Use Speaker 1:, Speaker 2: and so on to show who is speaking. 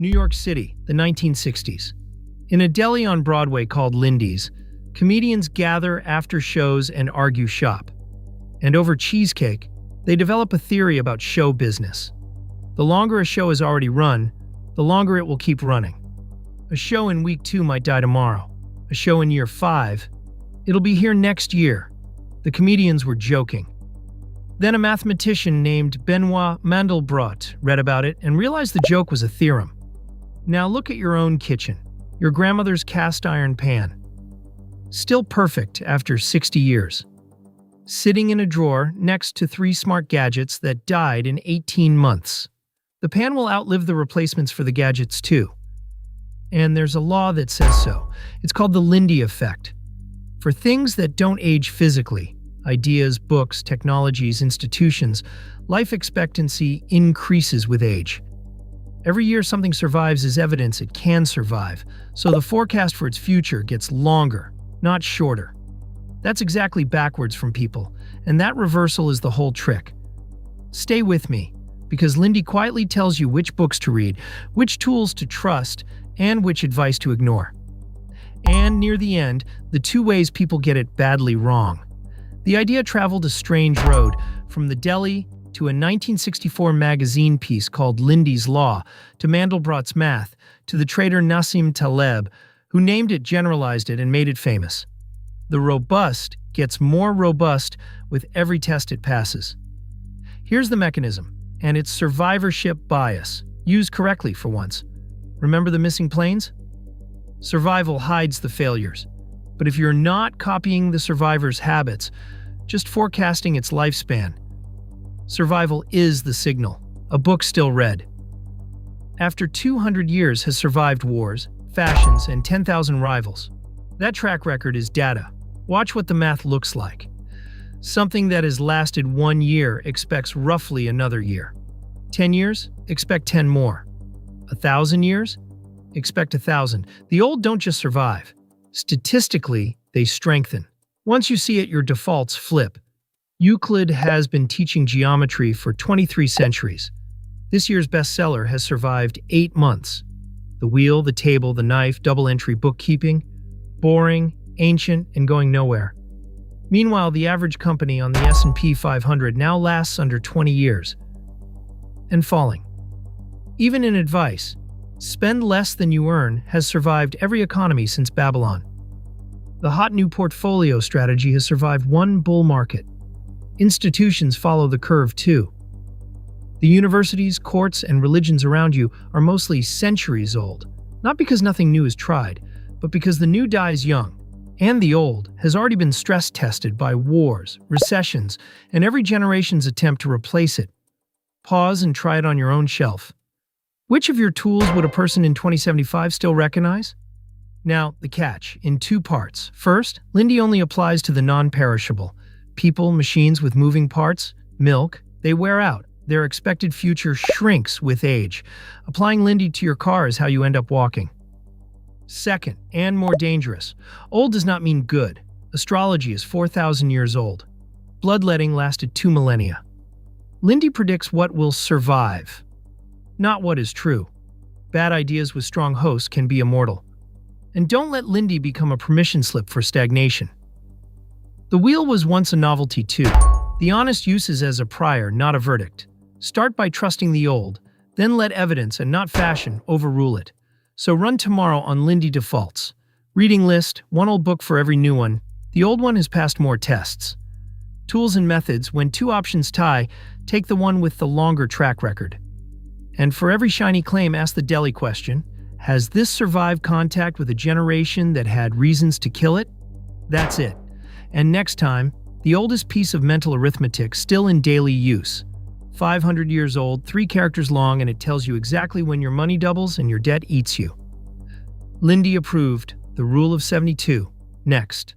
Speaker 1: New York City, the 1960s. In a deli on Broadway called Lindy's, comedians gather after shows and argue shop. And over cheesecake, they develop a theory about show business. The longer a show has already run, the longer it will keep running. A show in week 2 might die tomorrow. A show in year 5, it'll be here next year. The comedians were joking. Then a mathematician named Mandelbrot read about it and realized the joke was a theorem. Now look at your own kitchen, your grandmother's cast iron pan. Still perfect after 60 years. Sitting in a drawer next to 3 smart gadgets that died in 18 months. The pan will outlive the replacements for the gadgets too. And there's a law that says so. It's called the Lindy effect. For things that don't age physically, ideas, books, technologies, institutions, life expectancy increases with age. Every year something survives is evidence it can survive, so the forecast for its future gets longer, not shorter. That's exactly backwards from people, and that reversal is the whole trick. Stay with me, because Lindy quietly tells you which books to read, which tools to trust, and which advice to ignore. And near the end, the 2 ways people get it badly wrong. The idea traveled a strange road, from the Deli to a 1964 magazine piece called Lindy's Law, to Mandelbrot's math, to the trader Taleb, who named it, generalized it, and made it famous. The robust gets more robust with every test it passes. Here's the mechanism, and it's survivorship bias, used correctly for once. Remember the missing planes? Survival hides the failures. But if you're not copying the survivor's habits, just forecasting its lifespan, survival is the signal, a book still read. After 200 years has survived wars, fashions, and 10,000 rivals. That track record is data. Watch what the math looks like. Something that has lasted 1 year expects roughly another year. 10 years? Expect 10 more. 1,000 years? Expect 1,000. The old don't just survive. Statistically, they strengthen. Once you see it, your defaults flip. Euclid has been teaching geometry for 23 centuries. This year's bestseller has survived 8 months. The wheel, the table, the knife, double-entry bookkeeping. Boring, ancient, and going nowhere. Meanwhile, the average company on the S&P 500 now lasts under 20 years. And falling. Even in advice, spend less than you earn has survived every economy since Babylon. The hot new portfolio strategy has survived 1 bull market. Institutions follow the curve too. The universities, courts, and religions around you are mostly centuries old, not because nothing new is tried, but because the new dies young, and the old has already been stress-tested by wars, recessions, and every generation's attempt to replace it. Pause and try it on your own shelf. Which of your tools would a person in 2075 still recognize? Now, the catch, in 2 parts. First, Lindy only applies to the non-perishable. People, machines with moving parts, milk, they wear out. Their expected future shrinks with age. Applying Lindy to your car is how you end up walking. Second, and more dangerous, old does not mean good. Astrology is 4,000 years old. Bloodletting lasted 2 millennia. Lindy predicts what will survive, not what is true. Bad ideas with strong hosts can be immortal. And don't let Lindy become a permission slip for stagnation. The wheel was once a novelty too. The honest use is as a prior, not a verdict. Start by trusting the old, then let evidence and not fashion overrule it. So run tomorrow on Lindy defaults. Reading list, 1 old book for every new one. The old one has passed more tests. Tools and methods, when 2 options tie, take the one with the longer track record. And for every shiny claim, ask the Deli question, has this survived contact with a generation that had reasons to kill it? That's it. And next time, the oldest piece of mental arithmetic still in daily use. 500 years old, 3 characters long, and it tells you exactly when your money doubles and your debt eats you. Lindy approved, the Rule of 72. Next.